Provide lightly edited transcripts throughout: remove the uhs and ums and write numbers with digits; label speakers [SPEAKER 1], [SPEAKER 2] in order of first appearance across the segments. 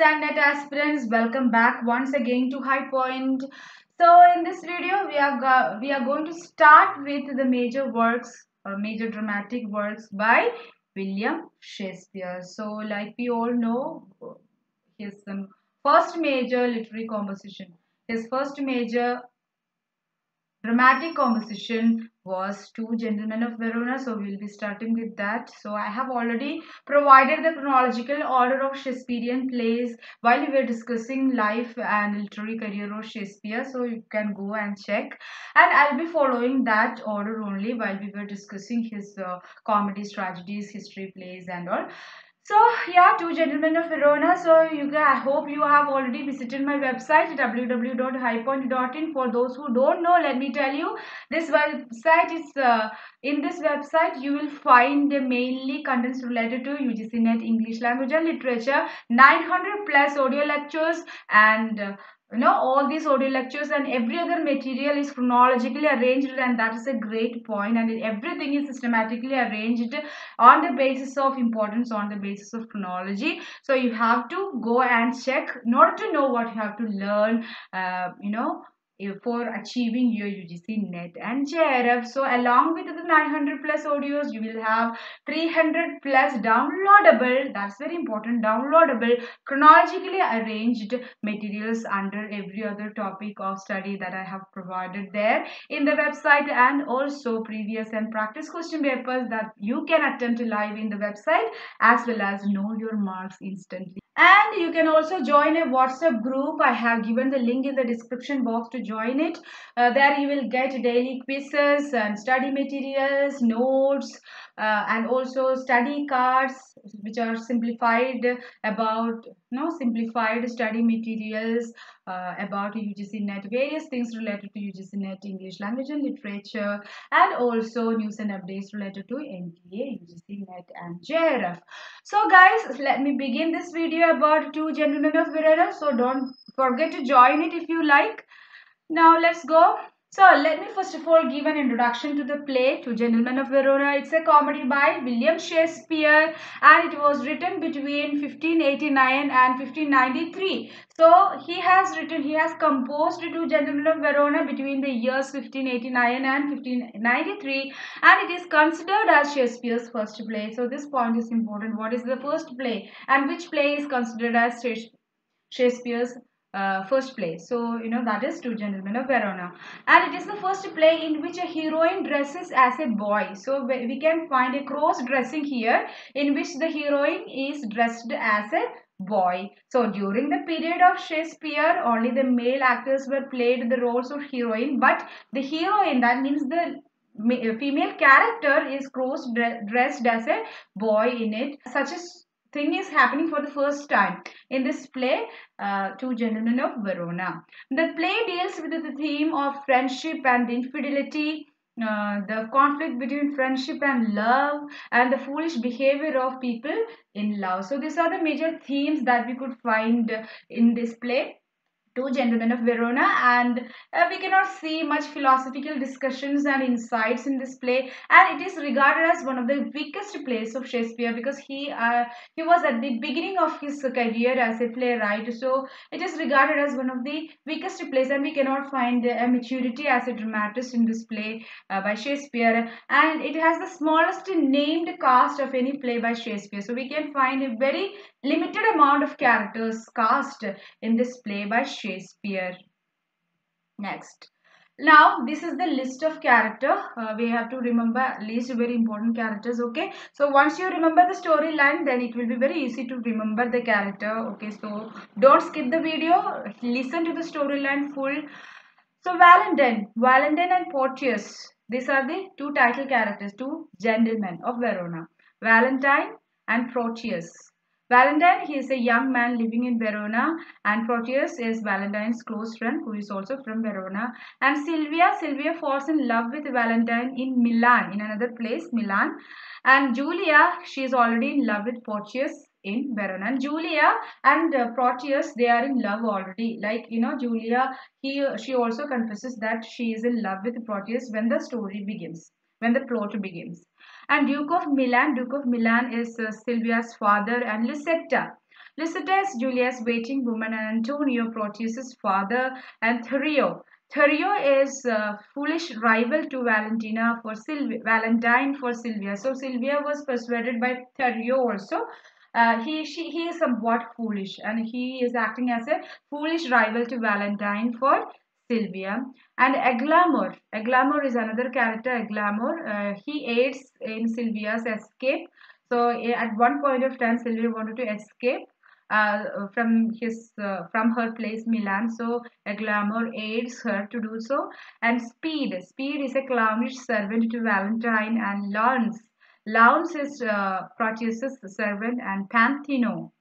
[SPEAKER 1] and net aspirants, welcome back once again to High Point. So in this video we are going to start with the major works or major dramatic works by William Shakespeare. So like we all know, his first major literary composition, his first major dramatic composition was Two Gentlemen of Verona. So we'll be starting with that. So I have already provided the chronological order of Shakespearean plays while we were discussing life and literary career of Shakespeare. So you can go and check. And I'll be following that order only while we were discussing his comedies, tragedies, history plays and all. So yeah, Two Gentlemen of Verona. So I hope you have already visited my website www.highpoint.in. For those who don't know, let me tell you, this website is in this website you will find mainly contents related to UGC NET English language and literature, 900 plus audio lectures and all these audio lectures and every other material is chronologically arranged, and that is a great point, and everything is systematically arranged on the basis of importance, on the basis of chronology. So you have to go and check in order to know what you have to learn, for achieving your UGC NET and JRF. So along with the 900 plus audios, you will have 300 plus downloadable, that's very important, downloadable chronologically arranged materials under every other topic of study that I have provided there in the website, and also previous and practice question papers that you can attempt live in the website, as well as know your marks instantly. And you can also join a WhatsApp group. I have given the link in the description box to join it. There you will get daily quizzes and study materials, notes, and also study cards which are simplified about simplified study materials about UGC NET, various things related to UGC NET English language and literature, and also news and updates related to NTA, UGC NET and JRF. So guys, let me begin this video about Two Gentlemen of Verona. So don't forget to join it if you like. Now let's go. So let me first of all give an introduction to the play Two Gentlemen of Verona. It's a comedy by William Shakespeare, and it was written between 1589 and 1593. So he has composed Two Gentlemen of Verona between the years 1589 and 1593, and it is considered as Shakespeare's first play. So this point is important. What is the first play, and which play is considered as Shakespeare's first play? So that is Two Gentlemen of Verona, and it is the first play in which a heroine dresses as a boy. So we can find a cross dressing here in which the heroine is dressed as a boy. So during the period of Shakespeare, only the male actors were played the roles of heroine, but the heroine, that means the female character, is cross dressed as a boy in it. Such a thing is happening for the first time in this play, Two Gentlemen of Verona. The play deals with the theme of friendship and infidelity, the conflict between friendship and love, and the foolish behavior of people in love. So these are the major themes that we could find in this play, Two Gentlemen of Verona, and we cannot see much philosophical discussions and insights in this play, and it is regarded as one of the weakest plays of Shakespeare because he was at the beginning of his career as a playwright. So it is regarded as one of the weakest plays, and we cannot find a maturity as a dramatist in this play by Shakespeare, and it has the smallest named cast of any play by Shakespeare. So we can find a very limited amount of characters cast in this play by Shakespeare. Next. Now this is the list of character. We have to remember at least very important characters. Okay, so once you remember the storyline, then it will be very easy to remember the character. Okay, so don't skip the video, listen to the storyline full. So Valentine and Porteous, these are the two title characters, two gentlemen of Verona, Valentine and Proteus. Valentine, he is a young man living in Verona, and Proteus is Valentine's close friend who is also from Verona. And Sylvia falls in love with Valentine in Milan, in another place, Milan. And Julia, she is already in love with Porteus in Verona. And Julia and Proteus, they are in love already. Like, Julia, she also confesses that she is in love with Proteus when the story begins, when the plot begins. And Duke of Milan is Sylvia's father, and Lucetta. Lucetta is Julia's waiting woman and Antonio, Proteus's father, and Thurio. Thurio is a foolish rival to Valentina for Sylvia, Valentine for Sylvia. So Sylvia was persuaded by Thurio also. He is somewhat foolish and he is acting as a foolish rival to Valentine for Sylvia. And Eglamour is another character. Eglamour, he aids in Sylvia's escape. So at one point of time, Sylvia wanted to escape from her place Milan. So Eglamour aids her to do so. And Speed is a clownish servant to Valentine, and Launce is Proteus's servant, and Panthino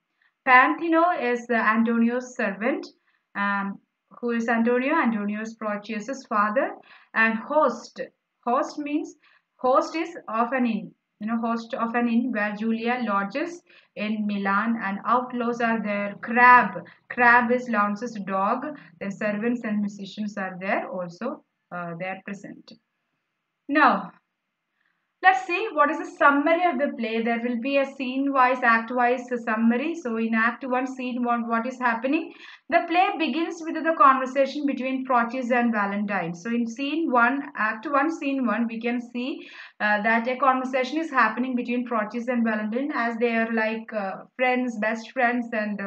[SPEAKER 1] is Antonio's servant, um, who is Antonio, Antonio's Proteus's father, and Host means host is of an inn. Host of an inn where Julia lodges in Milan, and outlaws are there. Crab is Launce's dog. The servants and musicians are there also. They are present. Now, let's see what is the summary of the play. There will be a scene-wise, act-wise summary. So in Act 1, Scene 1, what is happening? The play begins with the conversation between Proteus and Valentine. So in Scene 1, Act 1, Scene 1, we can see that a conversation is happening between Proteus and Valentine, as they are like friends, best friends, and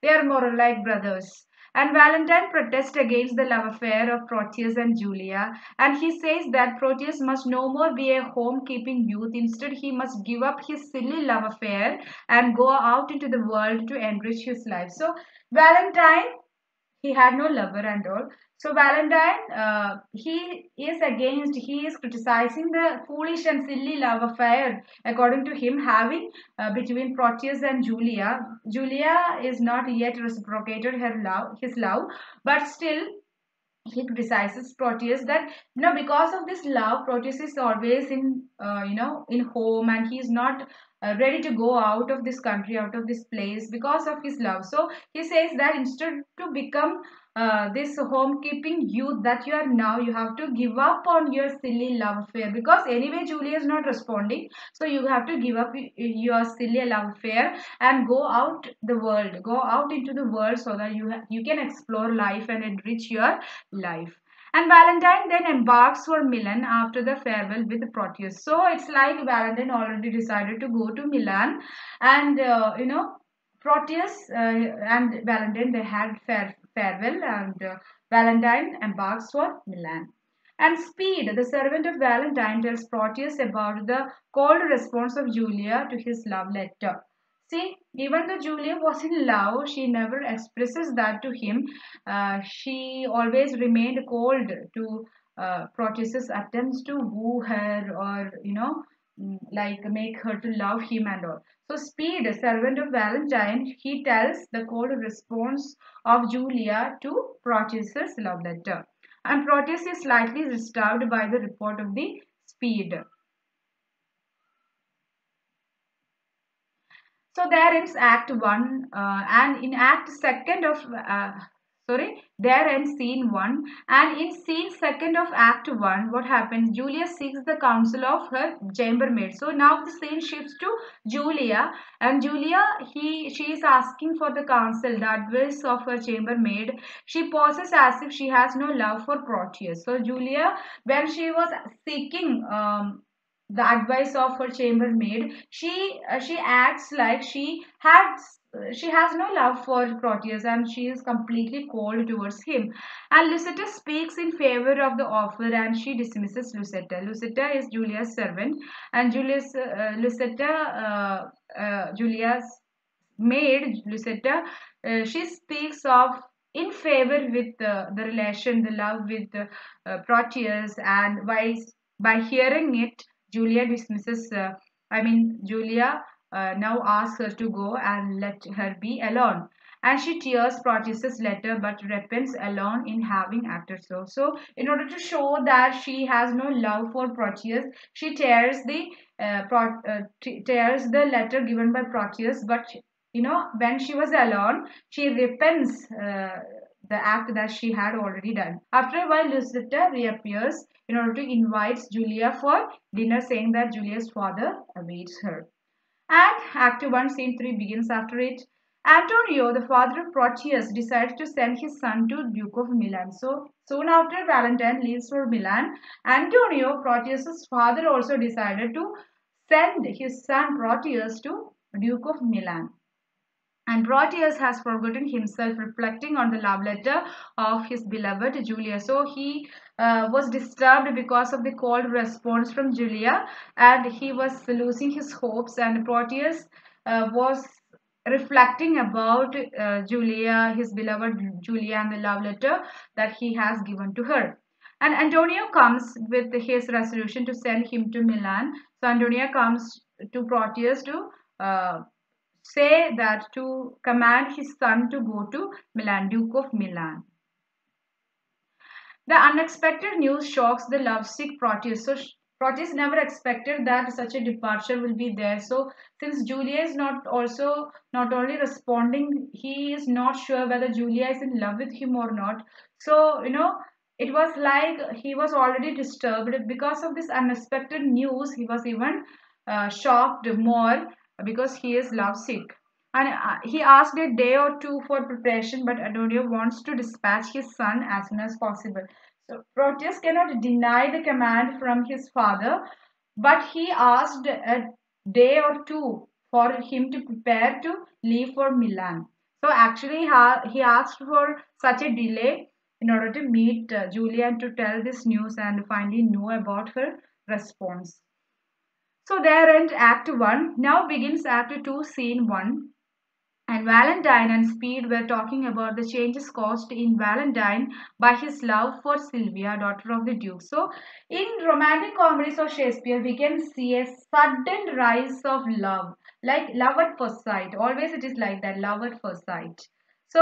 [SPEAKER 1] they are more like brothers. And Valentine protests against the love affair of Proteus and Julia, and he says that Proteus must no more be a home-keeping youth. Instead, he must give up his silly love affair and go out into the world to enrich his life. So, Valentine, he had no lover and all. So Valentine, he is criticizing the foolish and silly love affair, according to him, having between Proteus and Julia. Julia is not yet reciprocated his love, but still he criticizes Proteus that because of this love, Proteus is always in home, and he is not ready to go out of this country, out of this place, because of his love. So he says that instead to become this homekeeping youth that you are now, you have to give up on your silly love affair, because anyway Julia is not responding. So you have to give up your silly love affair and go out into the world, so that you can explore life and enrich your life. And Valentine then embarks for Milan after the farewell with Proteus. So it's like Valentine already decided to go to Milan, and Proteus and Valentine, they had farewell, and Valentine embarks for Milan. And Speed, the servant of Valentine, tells Proteus about the cold response of Julia to his love letter. See, even though Julia was in love, she never expresses that to him. She always remained cold to Proteus's attempts to woo her, or like make her to love him and all. So Speed, servant of Valentine, he tells the cold response of Julia to Proteus's love letter. And Proteus is slightly disturbed by the report of the Speed. So there ends Act 1, and in Act 2nd of there ends Scene 1, and in Scene 2nd of Act 1, what happens? Julia seeks the counsel of her chambermaid. So now the scene shifts to Julia, and Julia, she is asking for the counsel, the advice of her chambermaid. She poses as if she has no love for Proteus. So Julia, when she was seeking the advice of her chambermaid, she acts like she has no love for Proteus, and she is completely cold towards him. And Lucetta speaks in favor of the offer, and she dismisses Lucetta. Lucetta is Julia's servant, and Julia's maid, Lucetta, she speaks of in favor with the relation, the love with Proteus, and by hearing it, Julia dismisses. Julia now asks her to go and let her be alone. And she tears Proteus's letter, but repents alone in having acted so. So, in order to show that she has no love for Proteus, she tears the letter given by Proteus. But when she was alone, she repents the act that she had already done. After a while, Lucetta reappears in order to invite Julia for dinner, saying that Julia's father awaits her. And Act 1, Scene 3 begins after it. Antonio, the father of Proteus, decides to send his son to Duke of Milan. So soon after Valentine leaves for Milan, Antonio, Proteus's father, also decided to send his son Proteus to Duke of Milan. And Proteus has forgotten himself, reflecting on the love letter of his beloved Julia. So he was disturbed because of the cold response from Julia, and he was losing his hopes. And Proteus was reflecting about Julia, his beloved Julia, and the love letter that he has given to her. And Antonio comes with his resolution to send him to Milan. So Antonio comes to Proteus to say that to command his son to go to Milan, Duke of Milan. The unexpected news shocks the lovesick Proteus. So Proteus never expected that such a departure will be there. So since Julia is not only responding, he is not sure whether Julia is in love with him or not. So it was like he was already disturbed because of this unexpected news. He was even shocked more because he is lovesick. And he asked a day or two for preparation, but Antonio wants to dispatch his son as soon as possible. So Proteus cannot deny the command from his father, but he asked a day or two for him to prepare to leave for Milan. So actually, he asked for such a delay in order to meet Julia and to tell this news and finally know about her response. So there ends Act 1. Now begins Act 2, Scene 1. And Valentine and Speed were talking about the changes caused in Valentine by his love for Sylvia, daughter of the Duke. So, in romantic comedies of Shakespeare, we can see a sudden rise of love, like love at first sight. Always it is like that, love at first sight. So,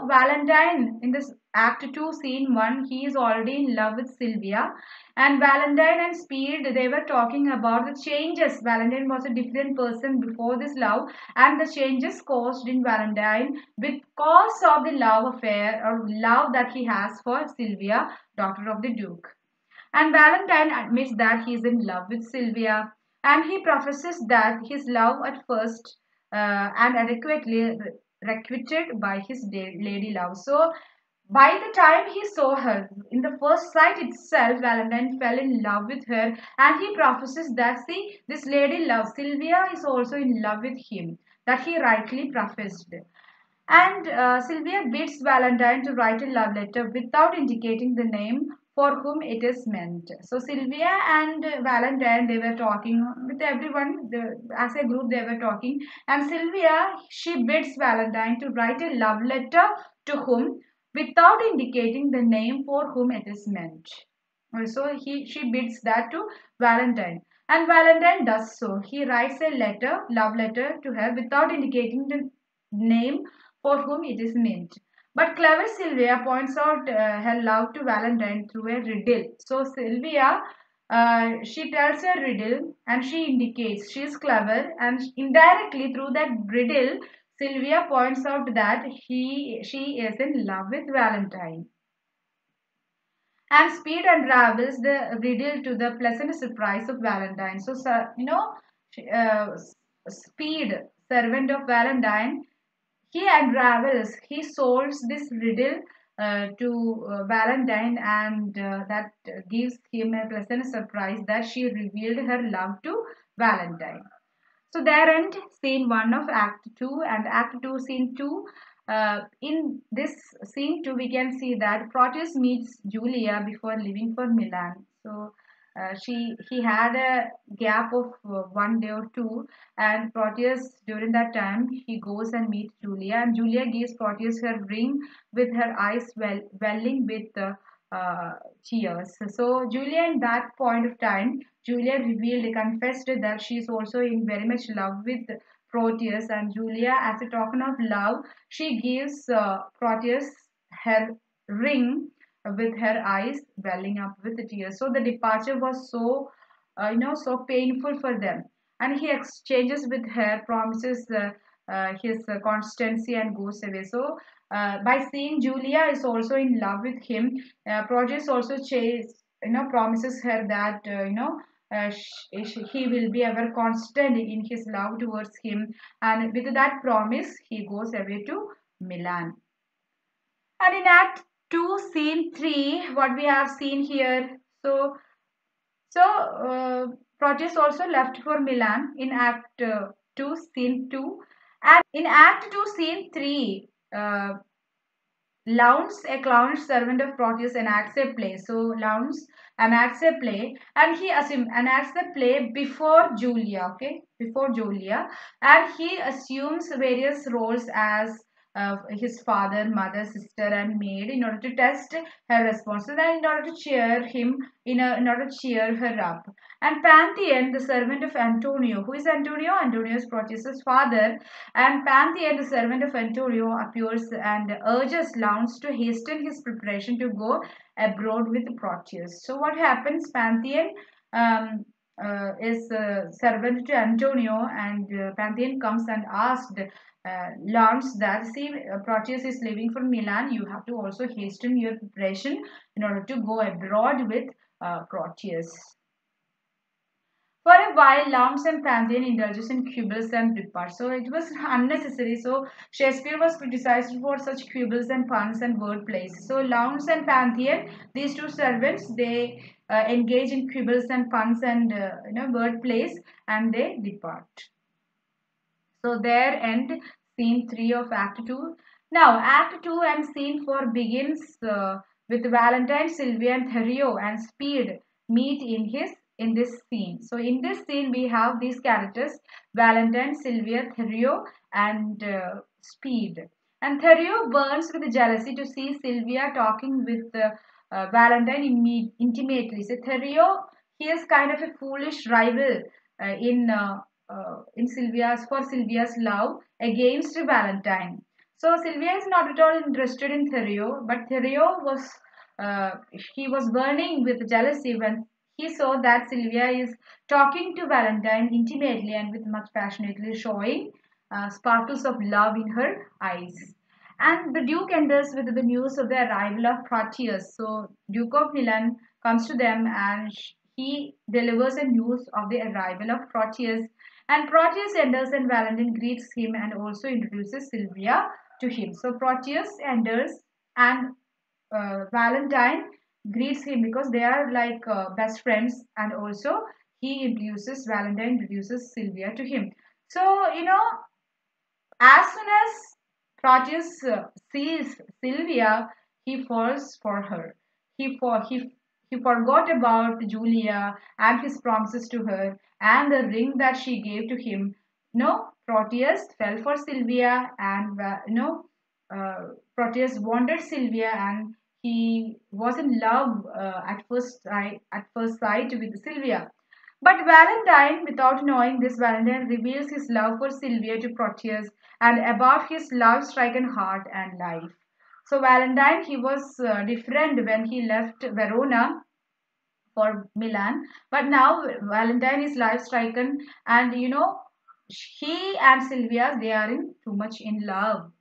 [SPEAKER 1] Valentine in this Act 2, Scene 1, he is already in love with Sylvia. And Valentine and Speed, they were talking about the changes. Valentine was a different person before this love, and the changes caused in Valentine because of the love affair or love that he has for Sylvia, daughter of the Duke. And Valentine admits that he is in love with Sylvia, and he professes that his love at first and adequately requited by his lady love. So by the time he saw her, in the first sight itself, Valentine fell in love with her, and he professes that, see, this lady love, Sylvia is also in love with him, that he rightly professed. And Sylvia bids Valentine to write a love letter without indicating the name for whom it is meant. So Sylvia and Valentine, they were talking with everyone, as a group they were talking, and Sylvia, she bids Valentine to write a love letter to whom without indicating the name for whom it is meant. So she bids that to Valentine. And Valentine does so. He writes a love letter to her without indicating the name for whom it is meant. But clever Sylvia points out her love to Valentine through a riddle. So Sylvia, she tells a riddle and she indicates she is clever, and indirectly through that riddle, Sylvia points out that she is in love with Valentine. And Speed unravels the riddle to the pleasant surprise of Valentine. So, Speed, servant of Valentine, he unravels, he solves this riddle to Valentine, and that gives him a pleasant surprise that she revealed her love to Valentine. So there end scene 1 of Act 2, and Act 2, Scene 2. In this scene 2, we can see that Proteus meets Julia before leaving for Milan. So he had a gap of 1 day or two, and Proteus during that time he goes and meets Julia, and Julia gives Proteus her ring with her eyes welling with tears. So Julia, in that point of time, Julia revealed, confessed that she is also in very much love with Proteus, and Julia, as a token of love, she gives Proteus her ring with her eyes welling up with tears. So the departure was so painful for them, and he exchanges with her, promises his constancy, and goes away. So by seeing Julia is also in love with him, Proteus also promises her that he will be ever constant in his love towards him. And with that promise, he goes away to Milan. And in Act 2, Scene 3, what we have seen here. So, Proteus also left for Milan in Act 2, Scene 2. And in Act 2, Scene 3, Launce, a clown servant of Proteus, enacts a play. So Launce enacts a play, and he enacts the play before Julia, okay, before Julia, and he assumes various roles as his father, mother, sister, and maid in order to test her responses and in order to cheer him, in order to cheer her up. And Pantheon, the servant of Antonio, who is Antonio? Antonio is Proteus's father, and Pantheon, the servant of Antonio, appears and urges Launce to hasten his preparation to go abroad with Proteus. So what happens? Pantheon is servant to Antonio, and Pantheon comes and asked Launce that, see, Proteus is leaving for Milan. You have to also hasten your preparation in order to go abroad with Proteus. For a while, Launce and Pantheon indulges in quibbles and reparts. So it was unnecessary. So Shakespeare was criticized for such quibbles and puns and word plays. So Launce and Pantheon, these two servants, they engage in quibbles and puns and word plays, and they depart. So there end scene 3 of Act 2. Now Act 2 and scene 4 begins with Valentine, Sylvia, and Therio and Speed meet in this scene. So in this scene we have these characters: Valentine, Sylvia, Therio, and Speed. And Therio burns with jealousy to see Sylvia talking with Valentine intimately. So Therio, he is kind of a foolish rival in Sylvia's love against Valentine. So Sylvia is not at all interested in Therio, but Therio was he was burning with jealousy when he saw that Sylvia is talking to Valentine intimately and with much passionately, showing sparkles of love in her eyes. And the Duke enters with the news of the arrival of Proteus. So Duke of Milan comes to them, and he delivers the news of the arrival of Proteus. And Proteus enters, and Valentine greets him and also introduces Sylvia to him. So Proteus enters, and Valentine greets him because they are like best friends, and also Valentine introduces Sylvia to him. So as soon as Proteus sees Sylvia, he falls for her. He forgot about Julia and his promises to her and the ring that she gave to him. No, Proteus fell for Sylvia, and Proteus wanted Sylvia, and he was in love at first sight with Sylvia. But Valentine, without knowing this, Valentine reveals his love for Sylvia to Proteus and about his love-stricken heart and life. So Valentine, he was different when he left Verona for Milan, but now Valentine is life-stricken, and he and Sylvia, they are in too much in love.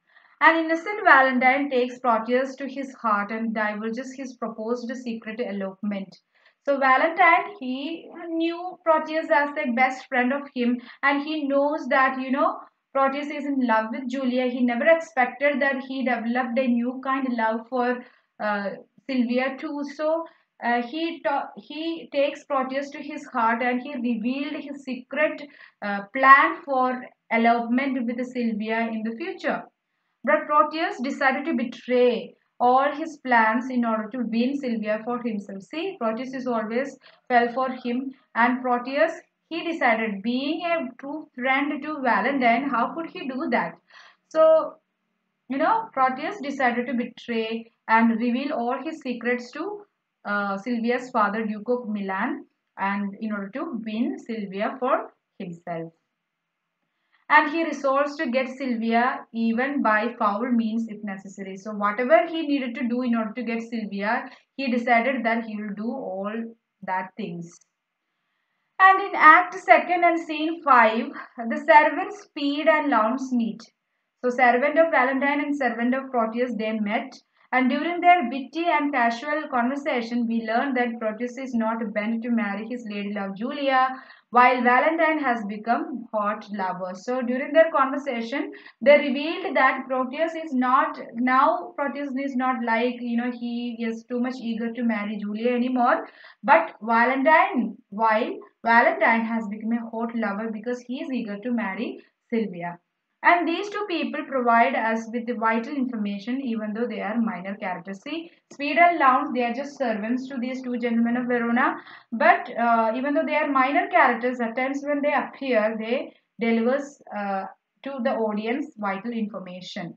[SPEAKER 1] An innocent Valentine takes Proteus to his heart and divulges his proposed secret elopement. So Valentine, he knew Proteus as the best friend of him, and he knows that Proteus is in love with Julia. He never expected that he developed a new kind of love for uh, Sylvia too. So he takes Proteus to his heart, and he revealed his secret plan for elopement with Sylvia in the future. But Proteus decided to betray all his plans in order to win Sylvia for himself. See, Proteus is always fell for him, and Proteus, he decided, being a true friend to Valentine, how could he do that? So, Proteus decided to betray and reveal all his secrets to Sylvia's father, Duke of Milan, and in order to win Sylvia for himself. And he resolves to get Sylvia even by foul means if necessary. So whatever he needed to do in order to get Sylvia, he decided that he will do all that things. And in Act 2nd and Scene 5, the servants Speed and Launce meet. So servant of Valentine and servant of Proteus, they met, And during their witty and casual conversation, we learn that Proteus is not bent to marry his lady love Julia, while Valentine has become hot lover. So during their conversation, they revealed that Proteus is not like, he is too much eager to marry Julia anymore, but while Valentine has become a hot lover because he is eager to marry Sylvia. And these two people provide us with the vital information even though they are minor characters. See, Speed and Lounge, they are just servants to these two gentlemen of Verona. But even though they are minor characters, at times when they appear, they delivers to the audience vital information.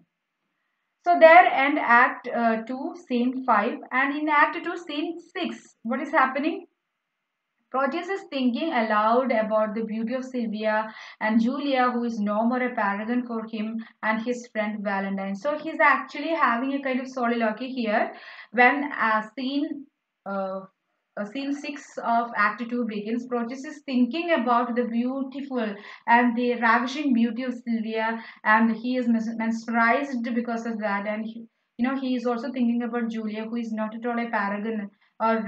[SPEAKER 1] So there end Act 2, Scene 5. And in Act 2, Scene 6, what is happening? Proteus is thinking aloud about the beauty of Sylvia and Julia, who is no more a paragon for him and his friend Valentine. So he's actually having a kind of soliloquy here when uh, scene 6 of Act 2 begins. Proteus is thinking about the beautiful and the ravishing beauty of Sylvia, and he is mesmerized because of that. And he is also thinking about Julia, who is not at all a paragon or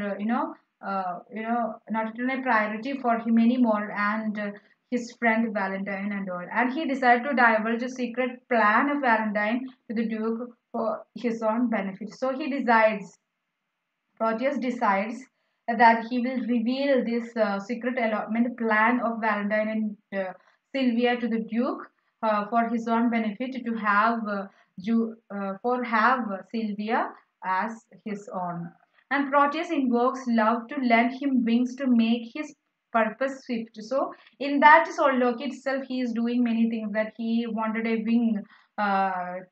[SPEAKER 1] not at all a priority for him anymore, and his friend Valentine and all. And he decided to divulge a secret plan of Valentine to the Duke for his own benefit. So Proteus decides that he will reveal this secret allotment plan of Valentine and Sylvia to the Duke for his own benefit to have Sylvia as his own. And Proteus invokes love to lend him wings to make his purpose swift. So in that soliloquy itself, he is doing many things that he wanted a wing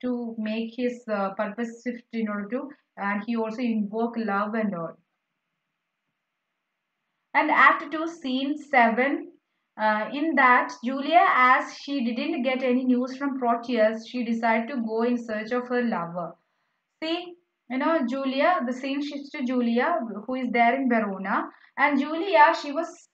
[SPEAKER 1] to make his purpose swift in order to, and he also invoke love and all. And Act 2, Scene 7. In that, Julia, as she didn't get any news from Proteus, she decided to go in search of her lover. See, Julia, the scene shifts to Julia, who is there in Verona. And Julia, she was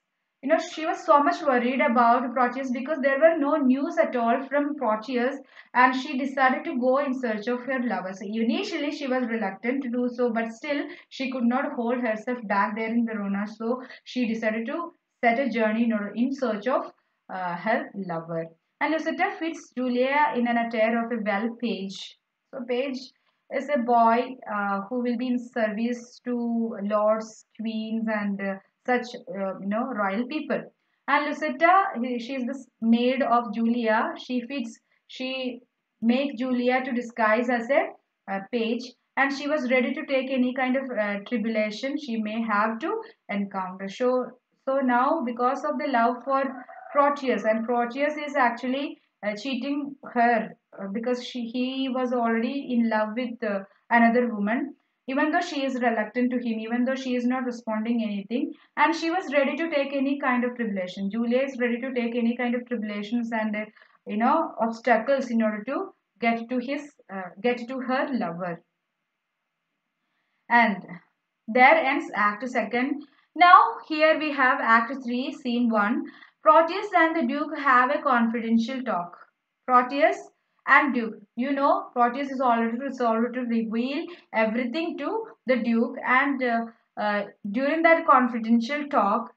[SPEAKER 1] so much worried about Proteus because there were no news at all from Proteus, and she decided to go in search of her lover. So initially, she was reluctant to do so, but still, she could not hold herself back there in Verona. So she decided to set a journey in search of her lover. And Lucetta fits Julia in an attire of a well page. So page is a boy who will be in service to lords, queens, and such royal people. And Lucetta, she is the maid of Julia. She make Julia to disguise as a page, and she was ready to take any kind of tribulation she may have to encounter. So now, because of the love for Proteus, and Proteus is actually cheating her because he was already in love with another woman, even though she is reluctant to him, even though she is not responding anything, and she was ready to take any kind of tribulation. Julia is ready to take any kind of tribulations and obstacles in order to get to her lover. And there ends Act 2. Now here we have Act 3, Scene 1. Proteus and the Duke have a confidential talk. Proteus and Duke. Proteus is already resolved to reveal everything to the Duke, and during that confidential talk,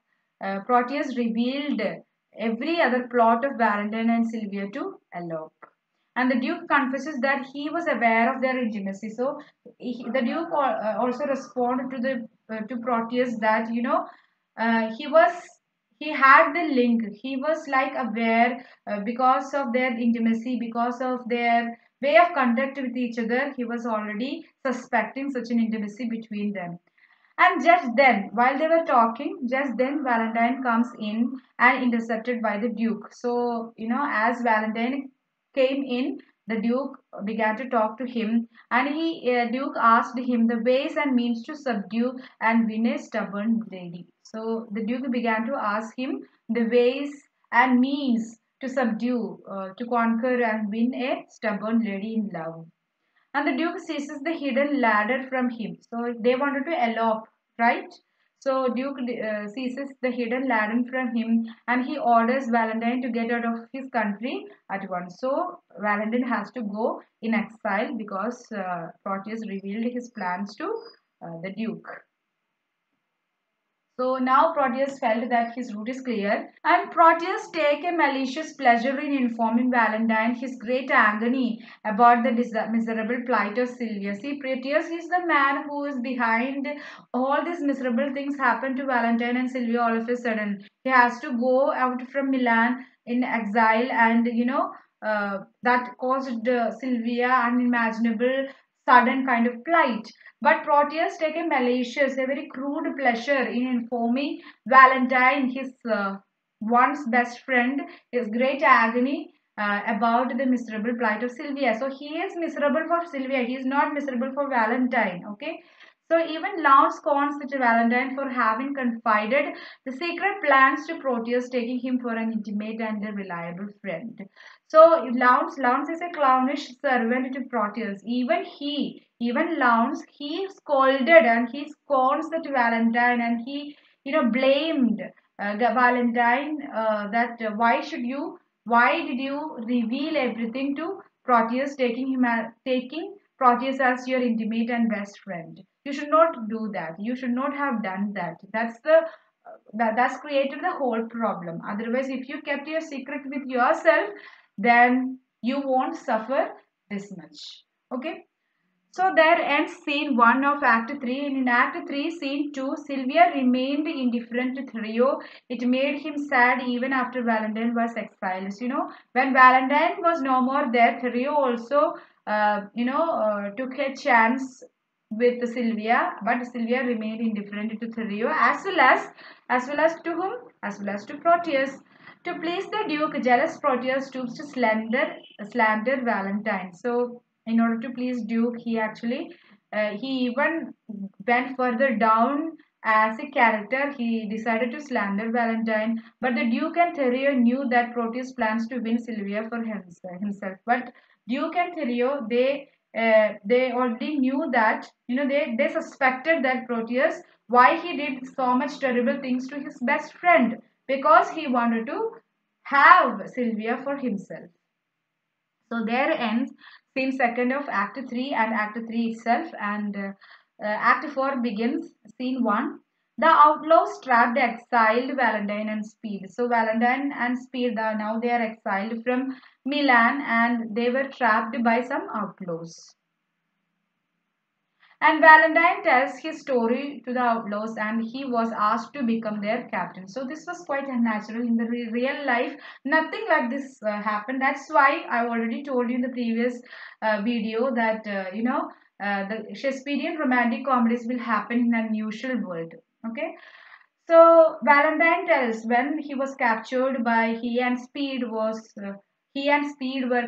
[SPEAKER 1] Proteus revealed every other plot of Valentine and Sylvia to elope. And the Duke confesses that he was aware of their intimacy. So the Duke also responded to Proteus that he was he had the link. He was like aware because of their intimacy, because of their way of conduct with each other. He was already suspecting such an intimacy between them. And just then, while they were talking, just then Valentine comes in and intercepted by the Duke. So, as Valentine came in, the Duke began to talk to him, and Duke asked him the ways and means to subdue and win a stubborn lady. So the Duke began to ask him the ways and means to subdue, to conquer and win a stubborn lady in love. And the Duke seizes the hidden ladder from him. So they wanted to elope, right? So Duke seizes the hidden ladder from him and he orders Valentine to get out of his country at once. So Valentine has to go in exile because Proteus revealed his plans to the Duke. So now Proteus felt that his route is clear, and Proteus take a malicious pleasure in informing Valentine his great agony about the miserable plight of Sylvia. See, Proteus is the man who is behind all these miserable things happen to Valentine and Sylvia all of a sudden. He has to go out from Milan in exile, and that caused Sylvia unimaginable sudden kind of plight. But Proteus take a malicious, a very crude pleasure in informing Valentine, his once best friend, his great agony about the miserable plight of Sylvia. So he is miserable for Sylvia. He is not miserable for Valentine. Okay. So even Launce scorns to Valentine for having confided the secret plans to Proteus, taking him for an intimate and a reliable friend. So Launce is a clownish servant to Proteus. Even Launce, he scolded and he scorns that Valentine, and he, blamed Valentine that why did you reveal everything to Proteus, taking Proteus as your intimate and best friend? You should not do that. You should not have done that. That's created the whole problem. Otherwise, if you kept your secret with yourself, then you won't suffer this much. Okay. So there ends scene 1 of Act 3. And in Act 3, scene 2, Sylvia remained indifferent to Theo. It made him sad even after Valentine was exiled. When Valentine was no more there, Theo also, took a chance with Sylvia, but Sylvia remained indifferent to Theo as well as to whom? As well as to Proteus. To please the Duke, jealous Proteus stoops to slander Valentine. So in order to please Duke, he even went further down as a character. He decided to slander Valentine, but the Duke and Therio knew that Proteus plans to win Sylvia for himself. But Duke and Therio, they already knew that, they suspected that Proteus, why he did so much terrible things to his best friend, because he wanted to have Sylvia for himself. So there ends scene second of Act 3 and Act 3 itself, and Act 4 begins scene 1. The outlaws trapped exiled Valentine and Speed. So Valentine and Speed now they are exiled from Milan, and they were trapped by some outlaws. And Valentine tells his story to the outlaws, and he was asked to become their captain. So this was quite unnatural in the real life. Nothing like this happened. That's why I already told you in the previous video that the Shakespearean romantic comedies will happen in an unusual world. Okay. So Valentine tells when he was captured by he and Speed were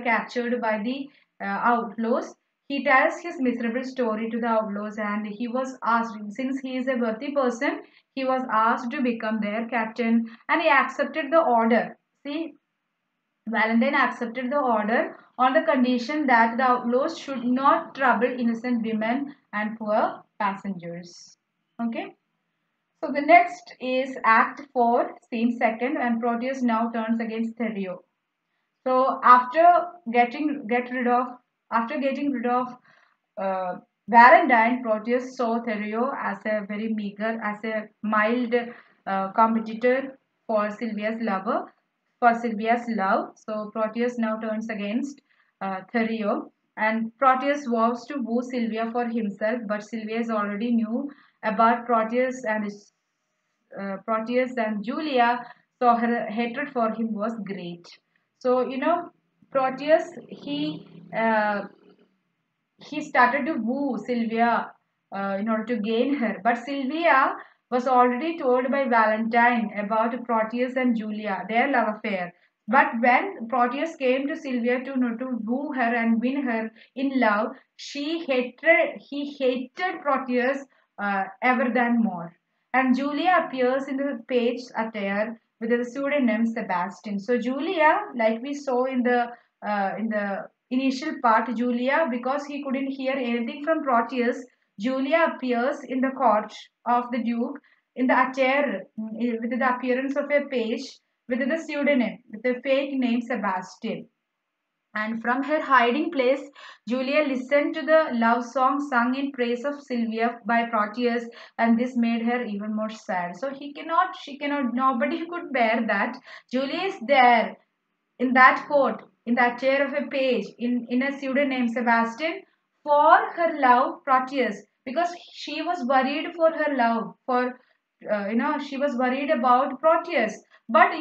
[SPEAKER 1] captured by the outlaws. He tells his miserable story to the outlaws, and he was asked, since he is a worthy person, he was asked to become their captain, and he accepted the order. See, Valentine accepted the order on the condition that the outlaws should not trouble innocent women and poor passengers. Okay. So the next is Act 4, scene 2, and Proteus now turns against Therio. So after getting rid of Valentine, Proteus saw Therio as a very meager, as a mild competitor for Sylvia's love. So Proteus now turns against Therio, and Proteus vows to woo Sylvia for himself, but Sylvia already knew about Proteus and Julia, so her hatred for him was great. So Proteus he started to woo Sylvia in order to gain her, but Sylvia was already told by Valentine about Proteus and Julia, their love affair. But when Proteus came to Sylvia to woo her and win her in love, he hated Proteus ever than more. And Julia appears in the page attire with the pseudonym Sebastian. So Julia, like we saw in the initial part, Julia, because he couldn't hear anything from Proteus, Julia appears in the court of the Duke in the chair with the appearance of a page with the pseudonym, with a fake name Sebastian. And from her hiding place, Julia listened to the love song sung in praise of Sylvia by Proteus, and this made her even more sad. So she cannot, nobody could bear that. Julia is there in that court, in that chair of a page, in a pseudonym Sebastian, for her love Proteus, because she was worried for her love, for she was worried about Proteus. But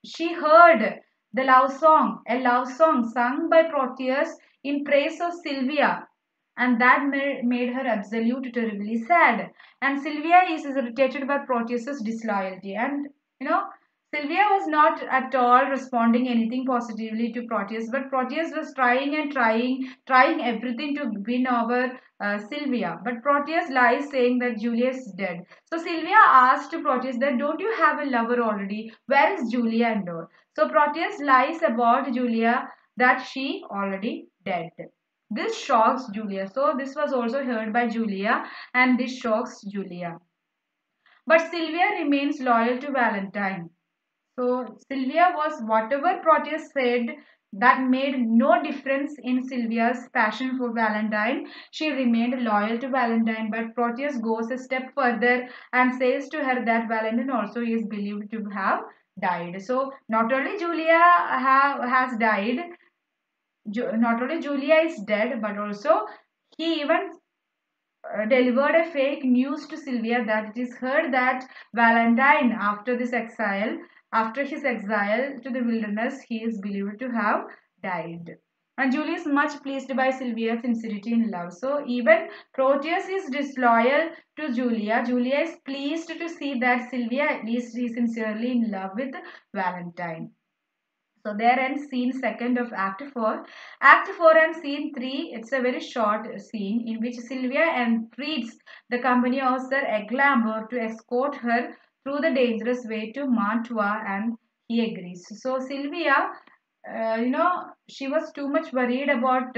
[SPEAKER 1] she heard the love song, a love song sung by Proteus in praise of Sylvia, and that made her absolute terribly sad. And Sylvia is irritated by Proteus's disloyalty, and you know Sylvia was not at all responding anything positively to Proteus, but Proteus was trying and trying everything to win over Sylvia. But Proteus lies saying that Julius is dead. So Sylvia asked Proteus that, don't you have a lover already? Where is Julia and all? So Proteus lies about Julia that she already dead. This shocks Julia. So this was also heard by Julia, and this shocks Julia. But Sylvia remains loyal to Valentine. So Sylvia was, whatever Proteus said, that made no difference in Sylvia's passion for Valentine. She remained loyal to Valentine, but Proteus goes a step further and says to her that Valentine also is believed to have died. So not only Julia has died, not only Julia is dead, but also he even delivered a fake news to Sylvia that it is heard that Valentine, after his exile to the wilderness, he is believed to have died. And Julia is much pleased by Sylvia's sincerity in love. So even Proteus is disloyal to Julia. Julia is pleased to see that Sylvia at least is sincerely in love with Valentine. So there ends scene second of Act 4. Act 4 and scene 3, it's a very short scene in which Sylvia entreats the company of Sir Eglamour to escort her through the dangerous way to Mantua, and he agrees. So Sylvia, she was too much worried about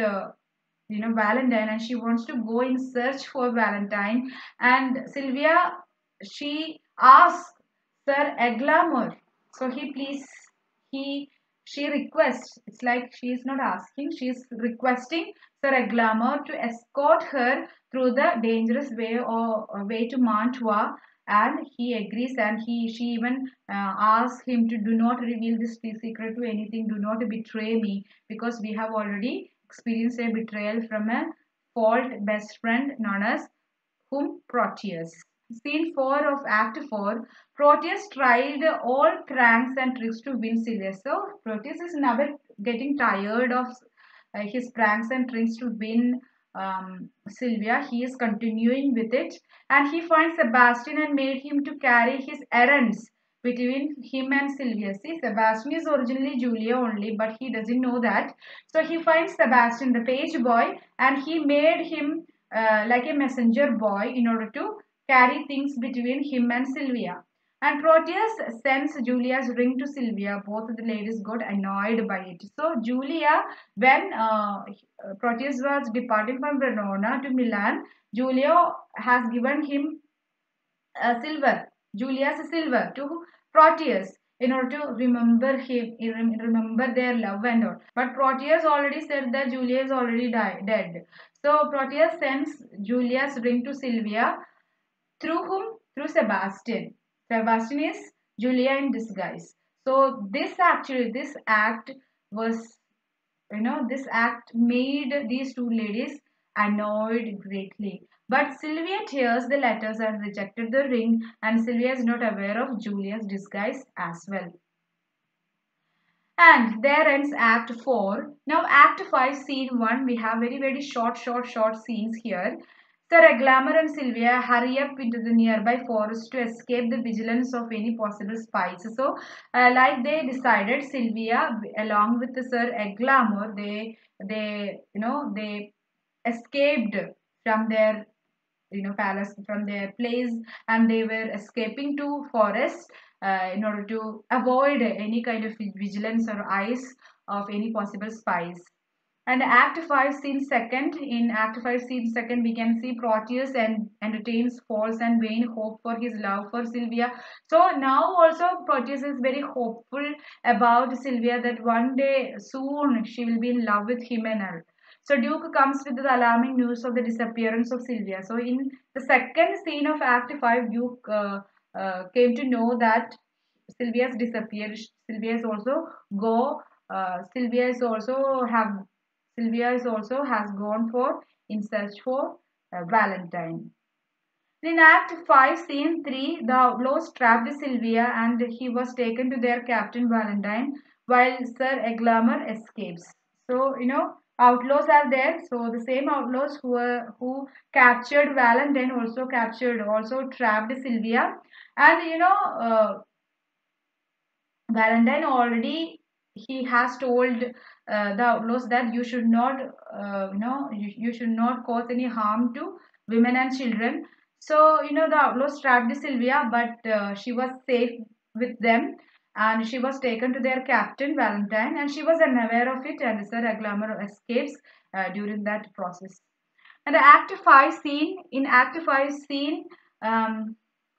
[SPEAKER 1] Valentine, and she wants to go in search for Valentine. And Sylvia, she asks Sir Eglamour. So he she requests, it's like she is not asking, she is requesting Sir Eglamour to escort her through the dangerous way or way to Mantua, and he agrees, and she even asks him to do not reveal this secret to anything, do not betray me, because we have already experienced a betrayal from a fault best friend known as Proteus. Scene 4 of Act 4, Proteus tried all pranks and tricks to win Sylvia. So Proteus is never getting tired of his pranks and tricks to win Sylvia. He is continuing with it, and he finds Sebastian and made him to carry his errands between him and Sylvia. See, Sebastian is originally Julia only, but he doesn't know that. So he finds Sebastian, the page boy, and he made him like a messenger boy in order to carry things between him and Sylvia. And Proteus sends Julia's ring to Sylvia. Both of the ladies got annoyed by it. So Julia, when Proteus was departing from Verona to Milan, Julia has given him silver, Julia's silver to Proteus in order to remember their love and all. But Proteus already said that Julia is already dead. So Proteus sends Julia's ring to Sylvia. Through whom? Through Sebastian. Sebastian is Julia in disguise. So this act was, this act made these two ladies annoyed greatly. But Sylvia tears the letters and rejected the ring, and Sylvia is not aware of Julia's disguise as well. And there ends Act 4. Now Act 5, Scene 1, we have very short scenes here. Sir Glamour and Sylvia hurry up into the nearby forest to escape the vigilance of any possible spies. So, like they decided, Sylvia, along with the Sir Glamour, they escaped from their palace, from their place, and they were escaping to forest in order to avoid any kind of vigilance or eyes of any possible spies. And Act 5 scene second, in Act 5 scene second, we can see Proteus and entertains false and vain hope for his love for Sylvia. So now also Proteus is very hopeful about Sylvia, that one day soon she will be in love with him and all. So Duke comes with the alarming news of the disappearance of Sylvia. So in the second scene of Act 5, Duke came to know that Sylvia's disappeared. Sylvia is also go. Sylvia is also have Sylvia is also has gone for in search for Valentine. In Act 5, Scene 3, the outlaws trapped Sylvia and he was taken to their captain Valentine while Sir Eglamour escapes. So, outlaws are there. So, the same outlaws who captured Valentine also trapped Sylvia. And, Valentine already he has told the outlaws that you should not, you should not cause any harm to women and children. So the outlaws trapped Sylvia, but she was safe with them, and she was taken to their captain Valentine, and she was unaware of it, and Sir Aglamour escapes during that process. And the Act 5 scene, in Act 5 scene, um,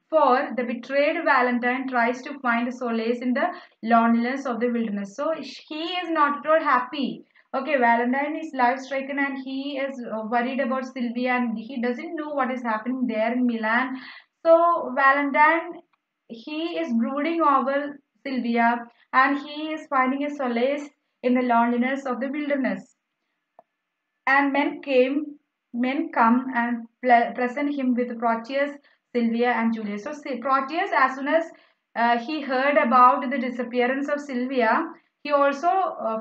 [SPEAKER 1] 4, the betrayed Valentine tries to find solace in the loneliness of the wilderness. So he is not at all happy. Okay, Valentine is life stricken and he is worried about Sylvia and he doesn't know what is happening there in Milan. So Valentine, he is brooding over Sylvia and he is finding a solace in the loneliness of the wilderness. And men come and present him with Proteus, Sylvia, and Julius. So Proteus, as soon as he heard about the disappearance of Sylvia, he also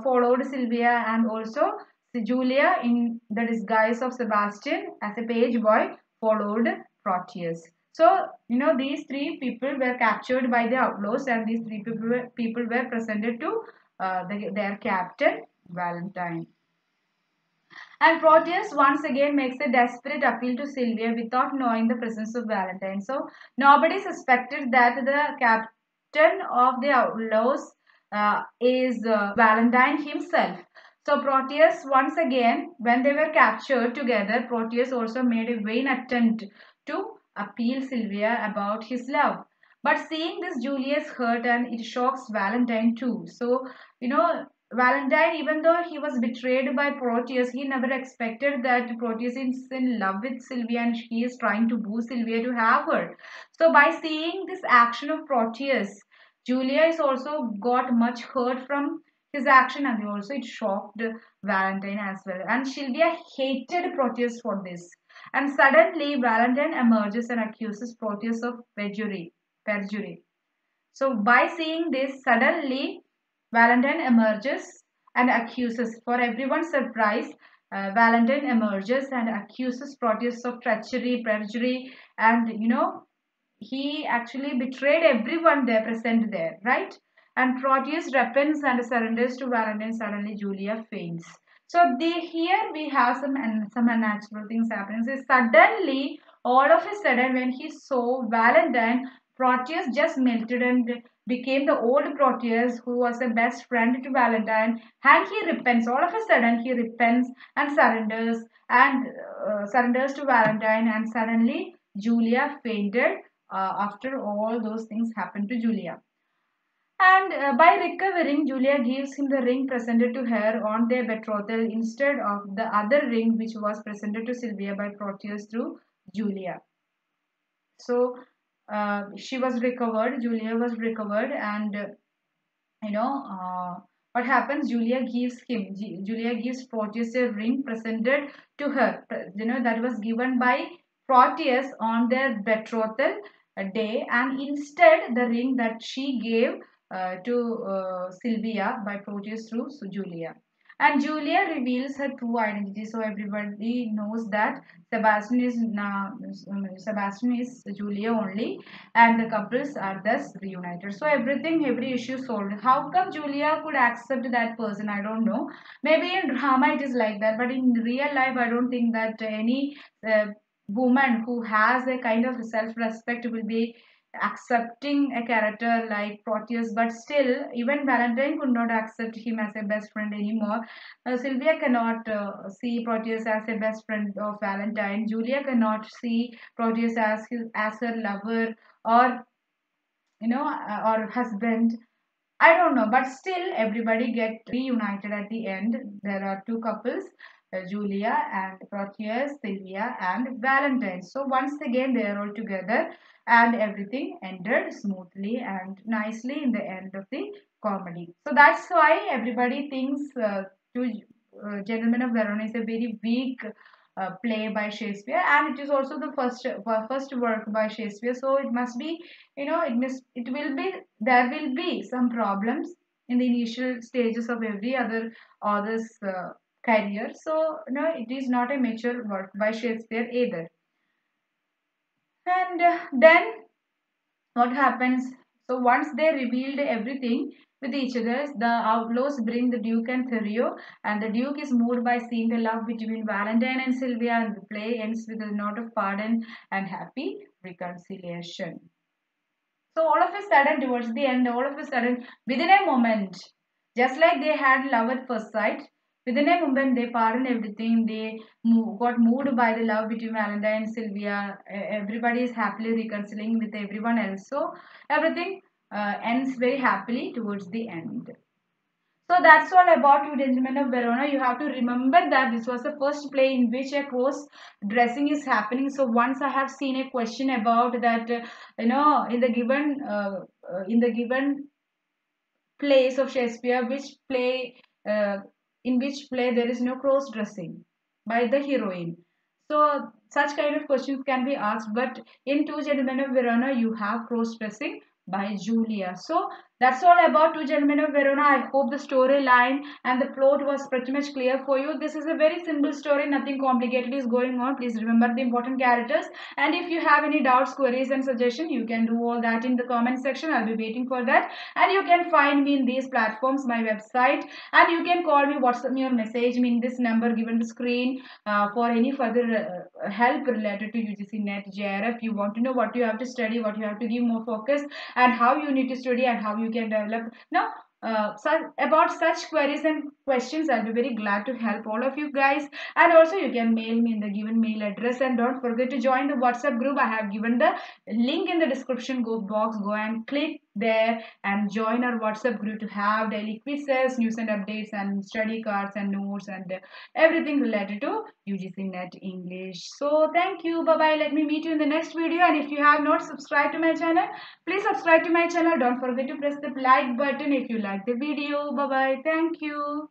[SPEAKER 1] followed Sylvia, and also Julia, in the disguise of Sebastian as a page boy, followed Proteus. So these three people were captured by the outlaws, and these three people were presented to their captain Valentine. And Proteus once again makes a desperate appeal to Sylvia without knowing the presence of Valentine. So nobody suspected that the captain of the outlaws is Valentine himself. So Proteus once again, when they were captured together, Proteus also made a vain attempt to appeal Sylvia about his love. But seeing this, Julius hurt and it shocks Valentine too. So, Valentine, even though he was betrayed by Proteus, he never expected that Proteus is in love with Sylvia and he is trying to woo Sylvia to have her. So, by seeing this action of Proteus, Julia is also got much hurt from his action, and also it shocked Valentine as well. And Sylvia hated Proteus for this. And suddenly, Valentine emerges and accuses Proteus of perjury. So, by seeing this, suddenly Valentine emerges and accuses. For everyone's surprise, Valentine emerges and accuses Proteus of treachery, perjury, and he actually betrayed everyone there present there, right? And Proteus repents and surrenders to Valentine. Suddenly, Julia faints. So here we have some unnatural things happening. So suddenly, all of a sudden, when he saw Valentine, Proteus just melted and became the old Proteus who was a best friend to Valentine. And he repents. All of a sudden, he repents and surrenders to Valentine. And suddenly, Julia fainted after all those things happened to Julia. And by recovering, Julia gives him the ring presented to her on their betrothal instead of the other ring which was presented to Sylvia by Proteus through Julia. So she was recovered, Julia was recovered, and what happens? Julia gives Proteus a ring presented to her. That was given by Proteus on their betrothal day, and instead the ring that she gave to Sylvia by Proteus through Julia. And Julia reveals her true identity, so everybody knows that Sebastian is Julia only, and the couples are thus reunited. So every issue solved. How come Julia could accept that person? I don't know. Maybe in drama it is like that, but in real life, I don't think that any woman who has a kind of self-respect will be accepting a character like Proteus, but still, even Valentine could not accept him as a best friend anymore. Sylvia cannot see Proteus as a best friend of Valentine. Julia cannot see Proteus as her lover, or or husband. I don't know, but still everybody get reunited at the end. There are two couples, Julia and Proteus, Sylvia and Valentine. So once again they are all together, and everything ended smoothly and nicely in the end of the comedy. So that's why everybody thinks to Gentlemen of Verona is a very weak play by Shakespeare, and it is also the first work by Shakespeare. So it must be, it will be, there will be some problems in the initial stages of every other author's career. So no, it is not a mature work by Shakespeare either. And then what happens? So once they revealed everything with each other, the outlaws bring the Duke and Thurio, and the Duke is moved by seeing the love between Valentine and Sylvia, and the play ends with a note of pardon and happy reconciliation. So all of a sudden, towards the end, all of a sudden, within a moment, just like they had love at first sight, within a moment they pardon everything. They got moved by the love between Valentine and Sylvia. Everybody is happily reconciling with everyone else. So everything ends very happily towards the end. So that's all about You Gentlemen of Verona. You have to remember that this was the first play in which a cross dressing is happening. So once I have seen a question about that, in the given plays of Shakespeare, uh, in which play there is no cross dressing by the heroine. So such kind of questions can be asked, but in Two Gentlemen of Verona, you have cross dressing by Julia. So that's all about Two Gentlemen of Verona. I hope the storyline and the plot was pretty much clear for you. This is a very simple story, nothing complicated is going on. Please remember the important characters. And if you have any doubts, queries, and suggestions, you can do all that in the comment section. I'll be waiting for that. And you can find me in these platforms, my website, and you can call me, WhatsApp me or message me in this number given the screen for any further help related to UGC NET JRF. You want to know what you have to study, what you have to give more focus, and how you need to study and how you can develop. Now, about such queries and questions, I'll be very glad to help all of you guys. And also, you can mail me in the given mail address. And don't forget to join the WhatsApp group. I have given the link in the description box. Go and click there and join our WhatsApp group to have daily quizzes, news and updates, and study cards and notes and everything related to UGC NET English. So thank you. Bye bye. Let me meet you in the next video. And if you have not subscribed to my channel, please subscribe to my channel. Don't forget to press the like button if you like the video. Bye bye. Thank you.